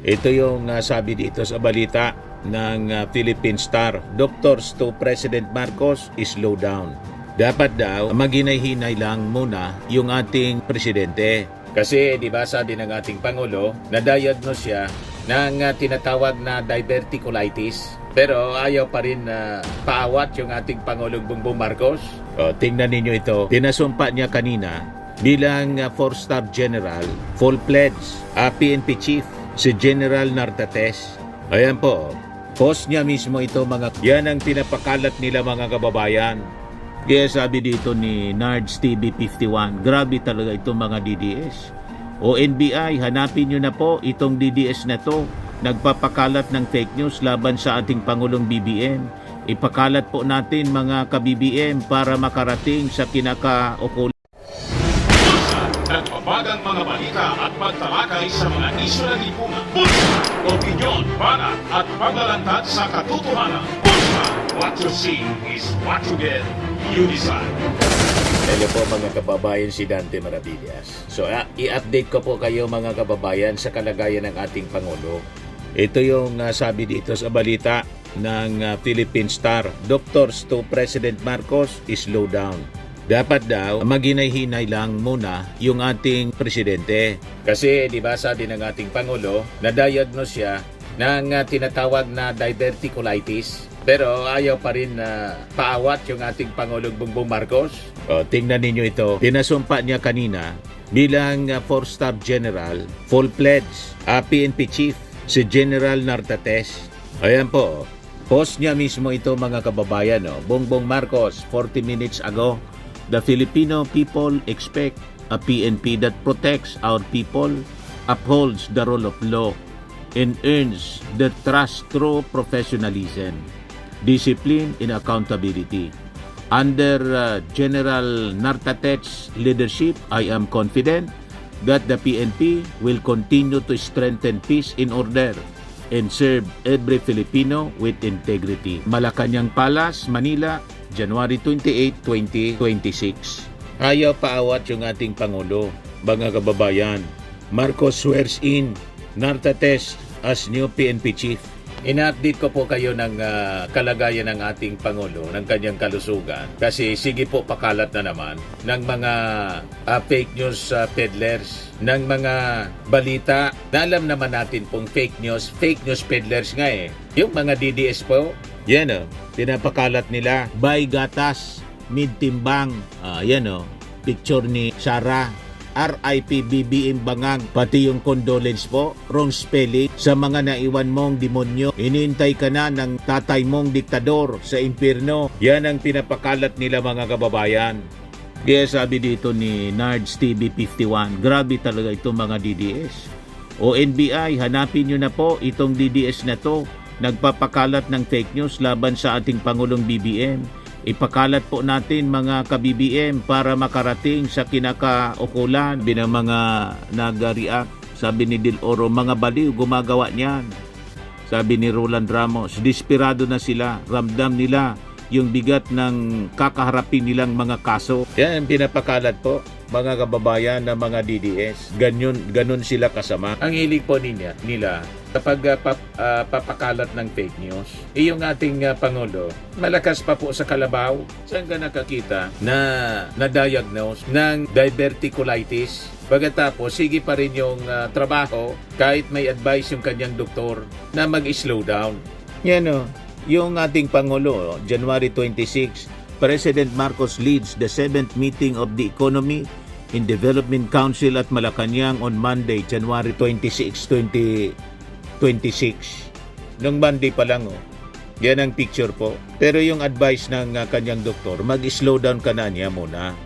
Ito yung sabi dito sa balita ng Philippine Star. Doctors to President Marcos, slow down. Dapat daw maghinay-hinay lang muna yung ating presidente. Kasi di ba sabi ng ating Pangulo, na-diagnose siya ng tinatawag na diverticulitis. Pero ayaw pa rin paawat yung ating Pangulong Bongbong Marcos. O, tingnan ninyo ito. Tinasumpa niya kanina bilang 4-star general, full pledge, PNP chief, si General Nartates. Ayan po, post niya mismo ito mga... Yan ang pinapakalat nila mga kababayan. Kaya sabi dito ni Nards TV 51, grabe talaga itong mga DDS. O NBI, hanapin nyo na po itong DDS na to. Nagpapakalat ng fake news laban sa ating Pangulong BBM. Ipakalat po natin mga ka-BBM para makarating sa kinakaukulan. Nagpapagang mga balita at pagtalakay sa mga isyu ng lipunan. Bulsa! Opinyon, banat at paglalantad sa katotohanan. Bulsa! What you see is what you get. You decide. Hello po mga kababayan, si Dante Maravillas. So i-update ko po kayo mga kababayan sa kalagayan ng ating Pangulo. Ito yung sabi dito sa balita ng Philippine Star. Doctors to President Marcos, slow down. Dapat daw maghinay-hinay lang muna yung ating presidente. Kasi di ba sabi ng ating Pangulo, na-diagnose siya ng tinatawag na diverticulitis. Pero ayaw pa rin paawat yung ating Pangulong Bongbong Marcos. O, tingnan ninyo ito. Tinasumpa niya kanina bilang 4-star general, full pledge, PNP chief, si General Nartates. Ayan po, post niya mismo ito mga kababayan. Bongbong Marcos, 40 minutes ago. The Filipino people expect a PNP that protects our people, upholds the rule of law, and earns the trust through professionalism, discipline, and accountability. Under General Nartates's leadership, I am confident that the PNP will continue to strengthen peace in order and serve every Filipino with integrity. Malacanang Palace, Manila, January 28, 2026. Ayaw paawat yung ating Pangulo, mga kababayan. Marcos swears in Nartates as new PNP chief. Ina-update ko po kayo ng kalagayan ng ating Pangulo, ng kanyang kalusugan. Kasi sige po pakalat na naman ng mga fake news peddlers, ng mga balita na alam naman natin pong fake news peddlers nga eh. Yung mga DDS po, yan o, pinapakalat nila, by gatas, mid-timbang. Yan o, picture ni Sarah, RIP BBM Bangang, pati yung condolence po, wrong spelling, sa mga naiwan mong demonyo. Inintay ka na ng tatay mong diktador sa impyerno. Yan ang pinapakalat nila mga kababayan. Kaya sabi dito ni Nards TV 51, grabe talaga itong mga DDS. O NBI, hanapin nyo na po itong DDS na to. Nagpapakalat ng fake news laban sa ating Pangulong BBM. Ipakalat po natin mga ka-BBM para makarating sa kinakaukulan. Binang mga nag-react, sabi ni Del Oro, mga baliw gumagawa niyan. Sabi ni Roland Ramos, desperado na sila, ramdam nila yung bigat ng kakaharapin nilang mga kaso. Yan ang pinapakalat po mga kababayan ng mga DDS. Ganun sila kasama. Ang hilig po nila kapag papakalat ng fake news, yung ating Pangulo, malakas pa po sa kalabaw. Saan ka nakakita na na-diagnose ng diverticulitis? Pagkatapos, sige pa rin yung trabaho kahit may advice yung kanyang doktor na mag-slow down. Yan o, yung ating Pangulo, January 26, President Marcos leads the 7th meeting of the Economy and Development Council at Malacanang on Monday, January 26, 2026. Nung Monday pa lang, yan ang picture po. Pero yung advice ng kanyang doktor, mag-slow down ka na niya muna.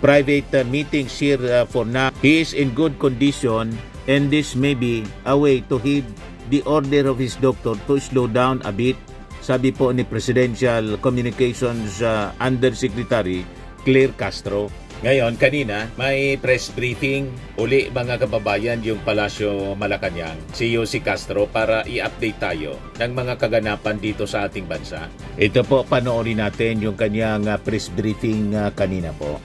Private meetings here for now. He is in good condition and this may be a way to heed the order of his doctor to slow down a bit. Sabi po ni Presidential Communications Undersecretary Claire Castro. Ngayon, kanina, may press briefing uli mga kababayan yung Palasyo Malacanang, si Yossi Castro para i-update tayo ng mga kaganapan dito sa ating bansa. Ito po, panoorin natin yung kanyang press briefing kanina po.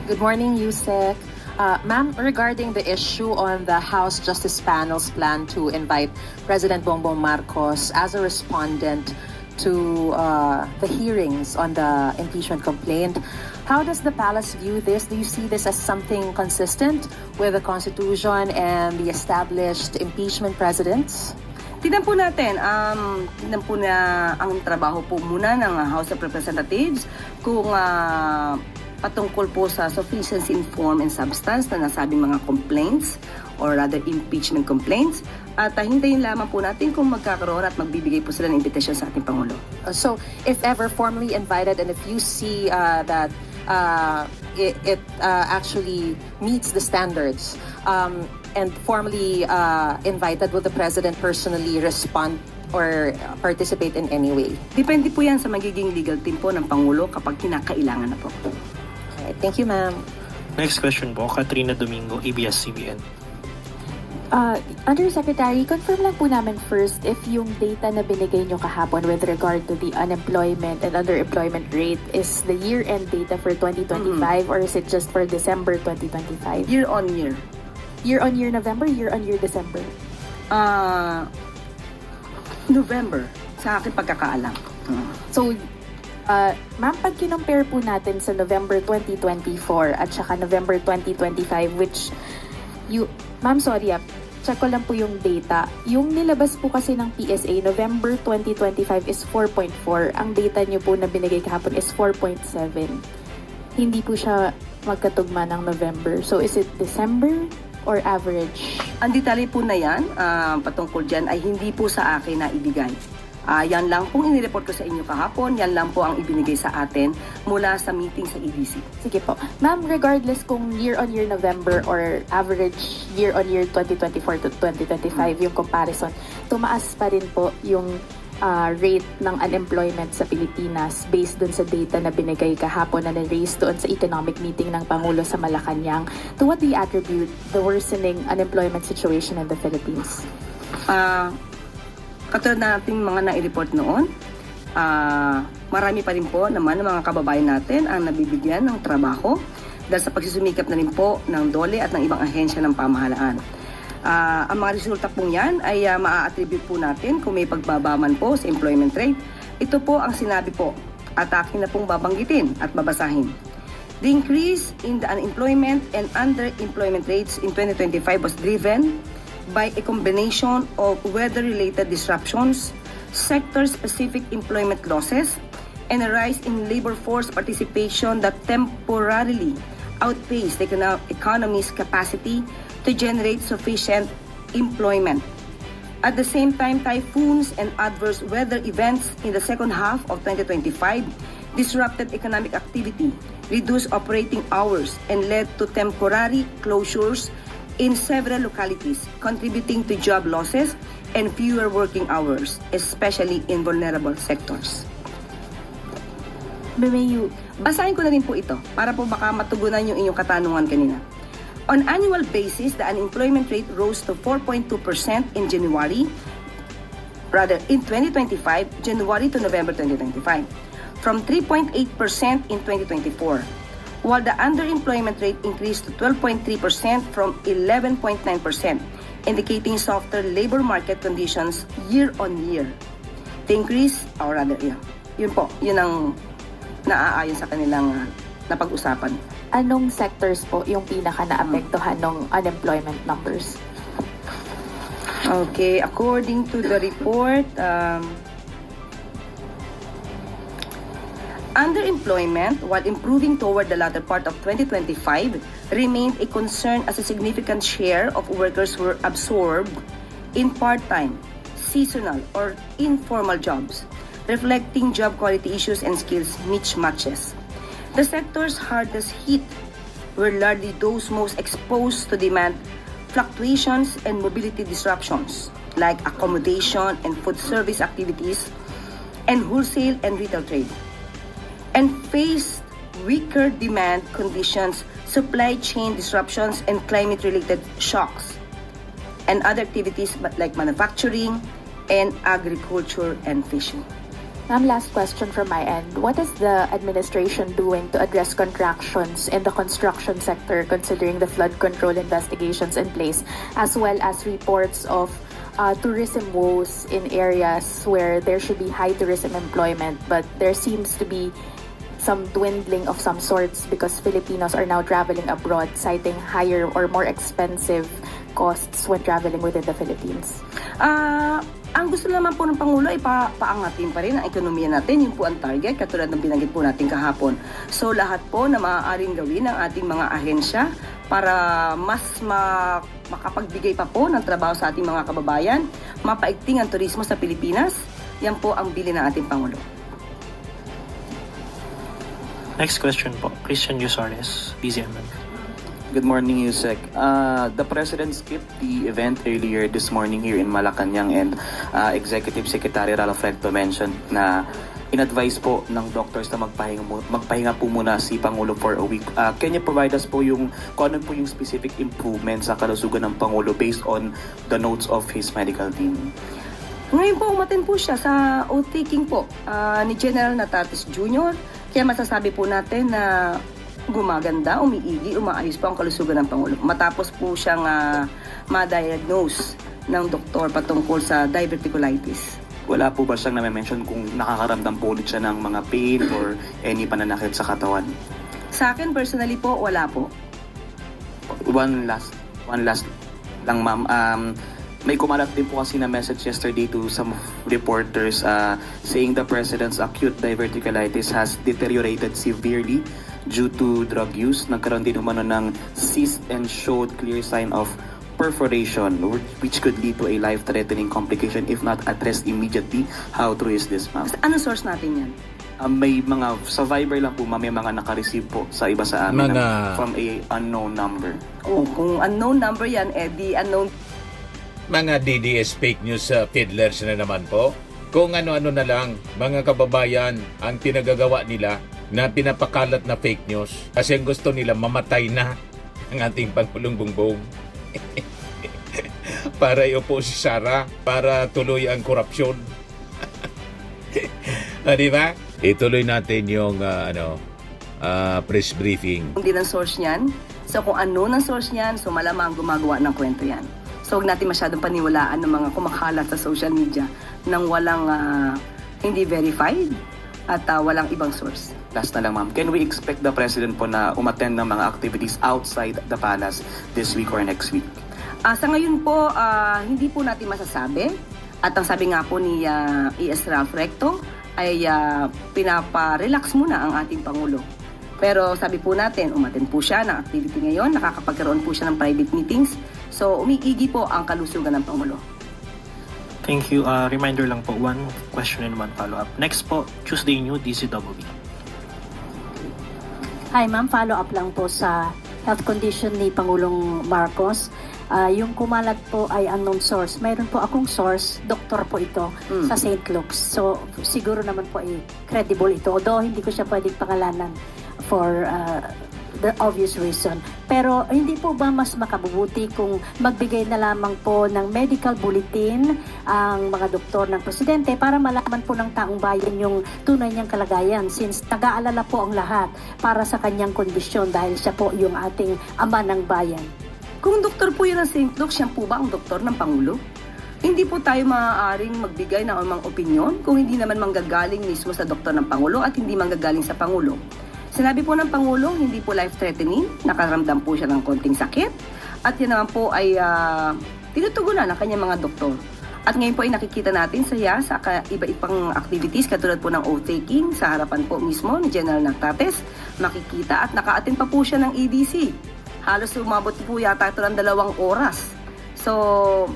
Good morning, Yusek. Ma'am, regarding the issue on the House Justice Panel's plan to invite President Bongbong Marcos as a respondent to the hearings on the impeachment complaint, how does the palace view this? Do you see this as something consistent with the Constitution and the established impeachment precedents? Tignan po natin, tignan po na ang trabaho po muna ng House of Representatives kung patungkol po sa sufficiency in form and substance na nasabing mga complaints or rather impeachment complaints. At hintayin lamang po natin kung magkakaroon at magbibigay po sila ng invitation sa ating Pangulo. So, if ever formally invited and if you see that it actually meets the standards and formally invited, will the President personally respond or participate in any way? Depende po yan sa magiging legal team po ng Pangulo kapag kinakailangan na po. Okay, thank you, ma'am. Next question po, Katrina Domingo, ABS-CBN. Undersecretary, confirm lang po namin first if yung data na binigay nyo kahapon with regard to the unemployment and underemployment rate is the year-end data for 2025 or is it just for December 2025? Year on year. Year-on-year November, year-on-year December? November, sa aking pagkakaalam. So, ma'am, pag kinompare po natin sa November 2024 at saka November 2025, which ma'am, sorry check ko lang po yung data. Yung nilabas po kasi ng PSA, November 2025 is 4.4. Ang data nyo po na binigay kahapon is 4.7. Hindi po siya magkatugma ng November. So, is it December or average? Ang detalye po na yan, patungkol dyan, ay hindi po sa akin na ibigay. Yan lang pong inireport ko sa inyo kahapon, yan lang po ang ibinigay sa atin mula sa meeting sa EDC. Sige po. Ma'am, regardless kung year-on-year November or average year-on-year 2024 to 2025 yung comparison, tumaas pa rin po yung rate ng unemployment sa Pilipinas based dun sa data na binigay kahapon na na-raise doon sa economic meeting ng Pangulo sa Malacanang. To what do you attribute the worsening unemployment situation in the Philippines? Katulad nating mga na-report noon, marami pa rin po naman ng mga kababayan natin ang nabibigyan ng trabaho dahil sa pagsusumikap na rin po ng DOLE at ng ibang ahensya ng pamahalaan. Ang mga resulta pong yan ay maa-attribute po natin kung may pagbabaman po sa employment rate. Ito po ang sinabi po at akin na pong babanggitin at babasahin. The increase in the unemployment and underemployment rates in 2025 was driven by a combination of weather-related disruptions, sector-specific employment losses, and a rise in labor force participation that temporarily outpaced the economy's capacity to generate sufficient employment. At the same time, typhoons and adverse weather events in the second half of 2025 disrupted economic activity, reduced operating hours, and led to temporary closures in several localities, contributing to job losses and fewer working hours, especially in vulnerable sectors. Basahin ko na rin po ito para po baka matugunan yung inyong katanungan kanina. On annual basis, the unemployment rate rose to 4.2% in January, rather in 2025, January to November 2025, from 3.8% in 2024. While the underemployment rate increased to 12.3% from 11.9%, indicating softer labor market conditions year on year. The increase, or rather, yun po, yun ang naaayon sa kanilang napag-usapan. Anong sectors po yung pinaka naapektuhan ng unemployment numbers? Okay, according to the report, underemployment, while improving toward the latter part of 2025, remained a concern as a significant share of workers were absorbed in part-time, seasonal, or informal jobs, reflecting job quality issues and skills mismatches. The sectors hardest hit were largely those most exposed to demand fluctuations and mobility disruptions, like accommodation and food service activities, and wholesale and retail trade, and faced weaker demand conditions, supply chain disruptions, and climate-related shocks, and other activities like manufacturing and agriculture and fishing. Ma'am, last question from my end. What is the administration doing to address contractions in the construction sector considering the flood control investigations in place, as well as reports of tourism woes in areas where there should be high tourism employment, but there seems to be some dwindling of some sorts because Filipinos are now traveling abroad, citing higher or more expensive costs when traveling within the Philippines? Ang gusto naman po ng Pangulo ay paangatin pa rin ang ekonomiya natin. Yun po ang target, katulad ng binanggit po natin kahapon. So lahat po na maaaring gawin ng ating mga ahensya para mas makapagbigay pa po ng trabaho sa ating mga kababayan, mapaigting ang turismo sa Pilipinas, yan po ang bilin ng ating Pangulo. Next question po, Christian Yusores, DZMM. Good morning, Yusek. The President skipped the event earlier this morning here in Malacanang, and Executive Secretary Ralph Recto mentioned na in-advise po ng doctors na magpahinga po muna si Pangulo for a week. Can you provide us po kung ano po yung specific improvements sa kalusugan ng Pangulo based on the notes of his medical team? Ngayon po, umaten po siya sa oath-taking po ni General Natatis Jr. Kaya masasabi po natin na gumaganda, umiigi, umaayos po ang kalusugan ng Pangulo. Matapos po siyang ma-diagnose ng doktor patungkol sa diverticulitis. Wala po ba siyang na-mention kung nakakaramdam po ulit siya ng mga pain or any pananakit sa katawan? Sa akin, personally po, wala po. One last lang, ma'am. May kumalat din po kasi na message yesterday to some reporters saying the President's acute diverticulitis has deteriorated severely due to drug use. Nagkaroon din umano ng cyst and showed clear sign of perforation, which could lead to a life-threatening complication if not addressed immediately. How true is this, ma'am? Anong source natin yan? May mga survivor lang po, ma'am, may mga nakareceive po sa iba sa amin from a unknown number. Kung unknown number yan, di unknown. Mga DDS fake news fiddlers na naman po. Kung ano-ano na lang, mga kababayan, ang pinagagawa nila na pinapakalat na fake news kasi ang gusto nila mamatay na ang ating Pangulong Bongbong para iupo si Sara, para tuloy ang korupsyon. Di ba? Ituloy natin yung press briefing. Hindi ng source niyan. So kung ano ng source niyan, so malamang gumagawa ng kwento yan. So huwag natin masyadong paniwalaan ng mga kumakalat sa social media nang walang hindi verified at walang ibang source. Last na lang, ma'am. Can we expect the President po na umattend ng mga activities outside the palace this week or next week? Sa ngayon po, hindi po natin masasabi. At ang sabi nga po ni E.S. Ralph Recto ay pinapa-relax muna ang ating Pangulo. Pero sabi po natin, umattend po siya ng activity ngayon, nakakapagkaroon po siya ng private meetings. So umiigi po ang kalusugan ng Pangulo. Thank you. Reminder lang po, one question and one follow-up. Next po, Tuesday New, DCW. Hi ma'am, follow-up lang po sa health condition ni Pangulong Marcos. Yung kumalat po ay unknown source. Mayroon po akong source, doktor po ito sa St. Luke's. So siguro naman po ay credible ito. Although hindi ko siya pwedeng pangalanan for the obvious reason. Pero hindi po ba mas makabubuti kung magbigay na lamang po ng medical bulletin ang mga doktor ng Presidente para malaman po ng taong bayan yung tunay niyang kalagayan, since nag-aalala po ang lahat para sa kanyang kondisyon dahil siya po yung ating ama ng bayan. Kung doktor po yun ng St. Luke's, siya po ba ang doktor ng Pangulo? Hindi po tayo maaaring magbigay ng anumang opinyon kung hindi naman manggagaling mismo sa doktor ng Pangulo at hindi manggagaling sa Pangulo. Sinabi po ng Pangulo, hindi po life-threatening, nakaramdam po siya ng konting sakit, at yan naman po ay tinutugunan ng kanyang mga doktor. At ngayon po ay nakikita natin siya sa iba-ibang activities katulad po ng oath-taking sa harapan po mismo ni General Natates, makikita at naka-attend pa po siya ng EDC. Halos umabot po yata ito ng 2 oras. So,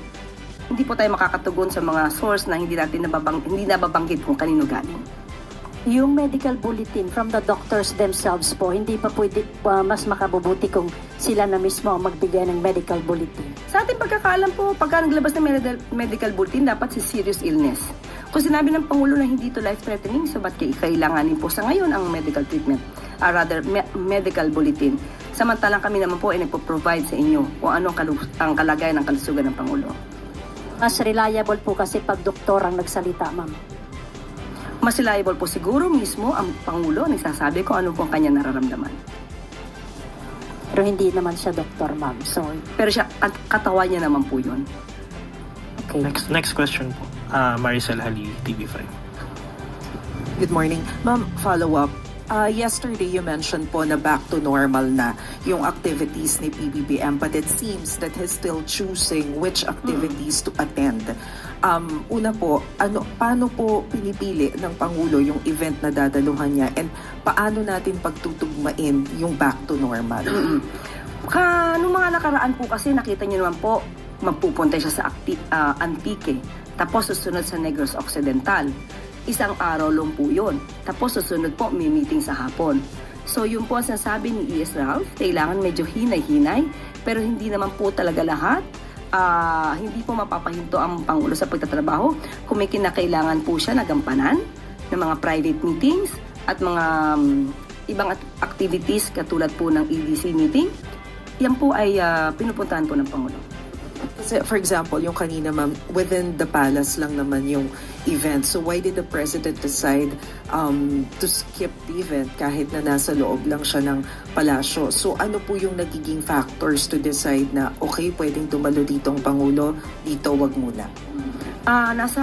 hindi po tayo makakatugon sa mga source na hindi nababanggit kung kanino galing. Yung medical bulletin from the doctors themselves po, hindi pa pwede mas makabubuti kung sila na mismo ang magbigay ng medical bulletin. Sa ating pagkakaalam po, pagka naglabas ng medical bulletin, dapat si serious illness. Kung sinabi ng Pangulo na hindi ito life-threatening, so ba't kailanganin po sa ngayon ang medical treatment? Medical bulletin. Samantalang kami naman po ay nagpo-provide sa inyo kung ano ang kalagayan ng kalusugan ng Pangulo. Mas reliable po kasi pag doktor ang nagsalita, ma'am. Mas liable po siguro mismo ang Pangulo nagsasabi kung ano po ang kanya nararamdaman. Pero hindi naman siya doktor, ma'am. Sorry. Pero siya, at katawan niya naman po yun. Okay. Next question po. Maricel Hali, TV5. Good morning. Ma'am, follow-up. Yesterday you mentioned po na back to normal na yung activities ni PBBM, but it seems that he's still choosing which activities to attend. Una po, paano po pinipili ng Pangulo yung event na dadaluhan niya, and paano natin pagtutugmain yung back to normal? Nung mga nakaraan po kasi nakita niyo naman po, magpupunta siya sa Antique, tapos susunod sa Negros Occidental. Isang araw lang po yun. Tapos susunod po, may meeting sa hapon. So yun po ang sinasabi ni E.S. Ralph, kailangan medyo hinay-hinay, pero hindi naman po talaga lahat. Hindi po mapapahinto ang Pangulo sa pagtatrabaho kung may kinakailangan po siya na gampanan ng mga private meetings at mga ibang activities katulad po ng EDC meeting. Yan po ay pinupuntahan po ng Pangulo. Kasi, for example, yung kanina, ma'am, within the palace lang naman yung event. So why did the President decide to skip the event kahit na nasa loob lang siya ng palasyo? So ano po yung nagiging factors to decide na okay, pwedeng tumalo dito ang Pangulo, dito wag muna? Nasa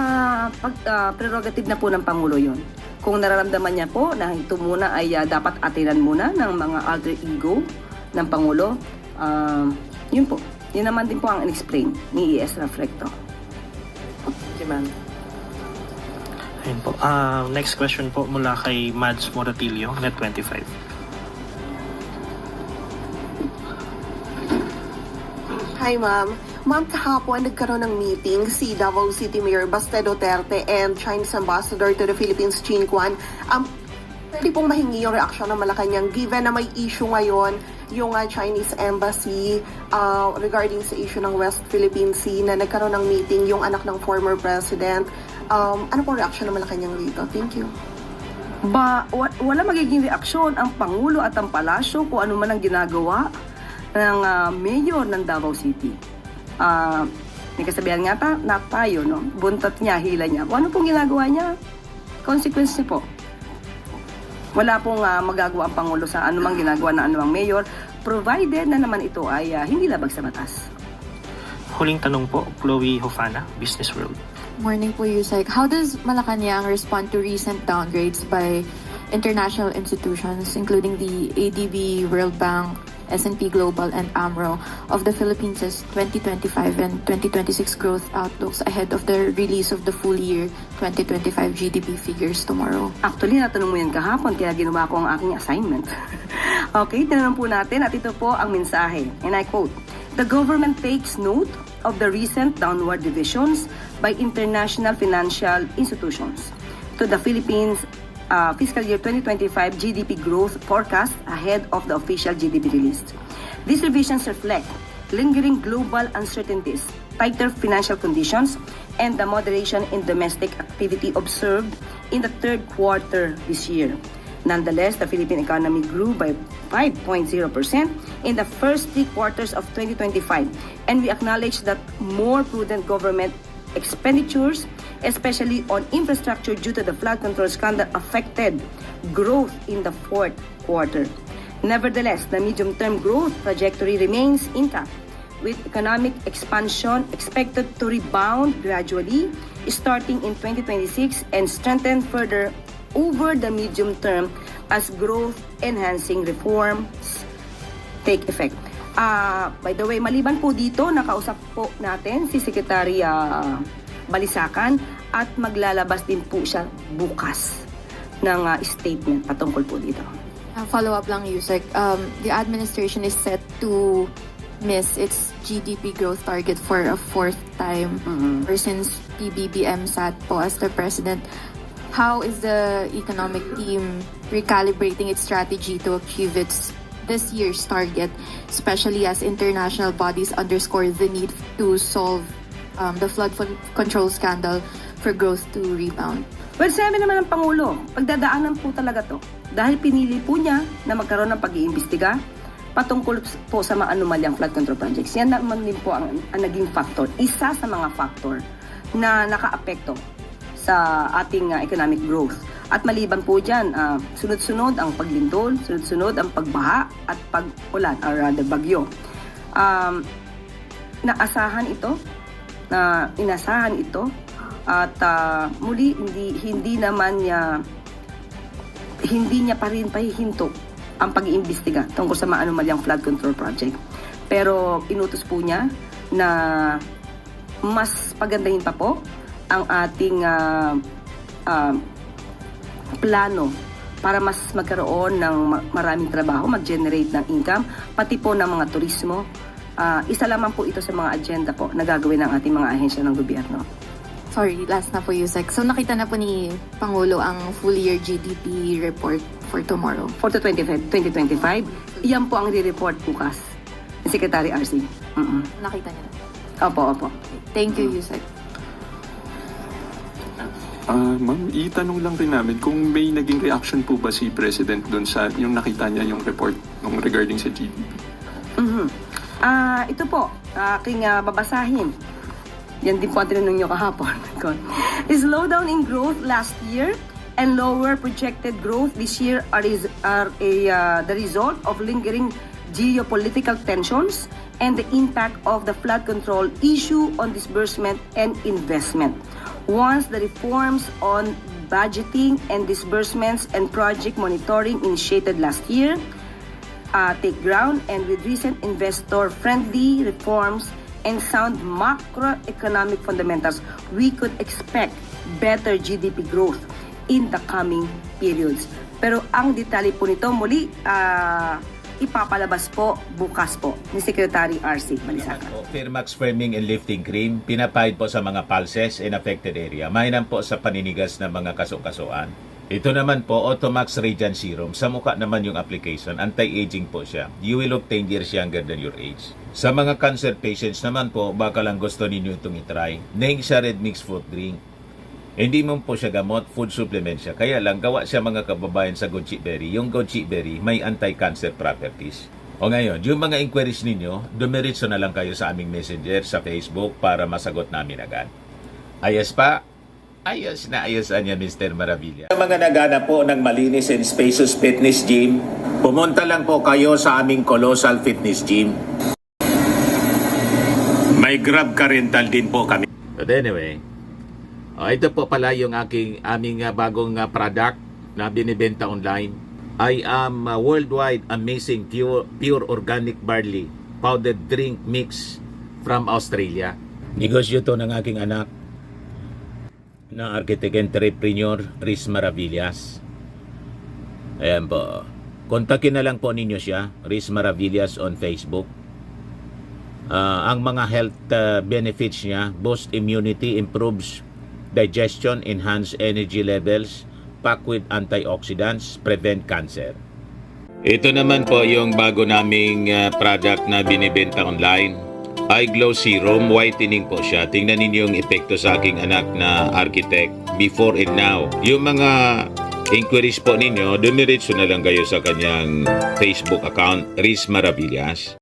prerogative na po ng Pangulo yun. Kung nararamdaman niya po na ito muna ay dapat atinan muna ng mga alter ego ng Pangulo, yun po. Yun naman din po ang in-explain ni E.S. Reflecto. Okay, ma'am. Ayun po. Next question po mula kay Mads Moratilio, Net25. Hi, ma'am. Ma'am, kahapon nagkaroon ng meeting si Davao City Mayor Baste Duterte and Chinese Ambassador to the Philippines, Chin Kwan. Pwede pong mahingi yung reaksyon ng Malacanang given na may issue ngayon yung Chinese Embassy regarding sa issue ng West Philippine Sea na nagkaroon ng meeting yung anak ng former president. Ano pong reaksyon ng Malacanang dito? Thank you. Wala magiging reaksyon ang Pangulo at ang Palasyo kung ano man ang ginagawa ng mayor ng Davao City. May kasabihan nga na tayo, no? Buntot niya, hila niya. Kung ano pong ginagawa niya, consequence niya po. Wala pong magagawa ang Pangulo sa anumang ginagawa ng anumang mayor, provided na naman ito ay hindi labag sa batas. Huling tanong po, Chloe Hofana, Business World. Morning po, Yusek. How does Malacanang respond to recent downgrades by international institutions, including the ADB, World Bank, S&P Global, and AMRO, of the Philippines' 2025 and 2026 growth outlooks ahead of the release of the full year 2025 GDP figures tomorrow? Actually, natanong mo yan kahapon, kaya ginawa ko ang aking assignment. Okay, tinanong po natin at ito po ang mensahe. And I quote, "The government takes note of the recent downward revisions by international financial institutions to the Philippines fiscal year 2025 GDP growth forecast ahead of the official GDP release. These revisions reflect lingering global uncertainties, tighter financial conditions, and the moderation in domestic activity observed in the third quarter this year. Nonetheless, the Philippine economy grew by 5.0% in the first 3 quarters of 2025, and we acknowledge that more prudent government expenditures, especially on infrastructure due to the flood control scandal, affected growth in the fourth quarter. Nevertheless, the medium-term growth trajectory remains intact, with economic expansion expected to rebound gradually starting in 2026 and strengthen further over the medium term as growth-enhancing reforms take effect." By the way, maliban po dito, nakausap po natin si Secretary Balisacan at maglalabas din po siya bukas ng statement patungkol po dito. Follow-up lang, Yusek. The administration is set to miss its GDP growth target for a fourth time or since PBBM sat po as the president. How is the economic team recalibrating its strategy to achieve this year's target, especially as international bodies underscore the need to solve the flood control scandal for growth to rebound? Well, sabi naman ng Pangulo, pagdadaanan po talaga to dahil pinili po niya na magkaroon ng pag-iimbestiga patungkol po sa mga anomalyang flood control projects. Yan naman din po ang naging factor, isa sa mga factor na naka-apekto sa ating economic growth. At maliban po dyan, sunod-sunod ang paglindol, sunod-sunod ang pagbaha at pag-ulan or rather bagyo. Inasahan ito at muli hindi niya pa rin pahihinto ang pag-iimbestiga tungkol sa maanumalyang flood control project. Pero inutos po niya na mas pagandahin pa po ang ating plano para mas magkaroon ng maraming trabaho, mag-generate ng income, pati po ng mga turismo. Isa lamang po ito sa mga agenda po na gagawin ng ating mga ahensya ng gobyerno. Sorry, last na po, Yusek. So nakita na po ni Pangulo ang full year GDP report for tomorrow. For 2025, iyan po ang re-report bukas ni Secretary RC. Nakita niya na. Opo. Thank you, Yusek. Ma'am, itanong lang rin namin kung may naging reaction po ba si President doon sa yung nakita niya yung report regarding sa GDP. Ito po, aking babasahin. Yan din po ang tinanong nyo kahapon. A slowdown in growth last year and lower projected growth this year are the result of lingering geopolitical tensions and the impact of the flood control issue on disbursement and investment. Once the reforms on budgeting and disbursements and project monitoring initiated last year take ground, and with recent investor-friendly reforms and sound macroeconomic fundamentals, we could expect better GDP growth in the coming periods. Pero ang detalye po nito muli ipapalabas po bukas po ni Secretary RC Balisacan. Firmax Firming and Lifting Cream, pinapahid po sa mga pulses in affected area. Mainam po sa paninigas ng mga kaso-kasuan. Ito naman po, Automax Radiant Serum. Sa mukha naman yung application, anti-aging po siya. You will look 10 years younger than your age. Sa mga cancer patients naman po, baka lang gusto ninyo itong itry. Neng siya red mixed fruit drink. Hindi mo po siya gamot, food supplement siya. Kaya lang, gawa siya mga kababayan sa goji berry. Yung goji berry, may anti-cancer properties. O ngayon, yung mga inquiries ninyo, dumiritso na lang kayo sa aming messenger sa Facebook para masagot namin agad. Ayos pa? Ayos na ayos niya, Mr. Maravilla. Sa mga nagana po ng malinis and spacious fitness gym, pumunta lang po kayo sa aming Colossal Fitness Gym. May Grab car rental din po kami. But anyway, ito po pala yung aming bagong product na binibenta online. I am worldwide amazing pure organic barley powdered drink mix from Australia. Negosyo to ng aking anak na architect entrepreneur Riz Maravillas. Ayan po. Kontakin na lang po ninyo siya, Riz Maravillas on Facebook. Ang mga health benefits niya, boost immunity, improves digestion, enhance energy levels, packed with antioxidants, prevent cancer. Ito naman po yung bago naming product na binibenta online. Eye Glow Serum, whitening po siya. Tingnan ninyo yung epekto sa aking anak na architect before and now. Yung mga inquiries po ninyo, dumiretso na lang kayo sa kanyang Facebook account, Riz Maravillas.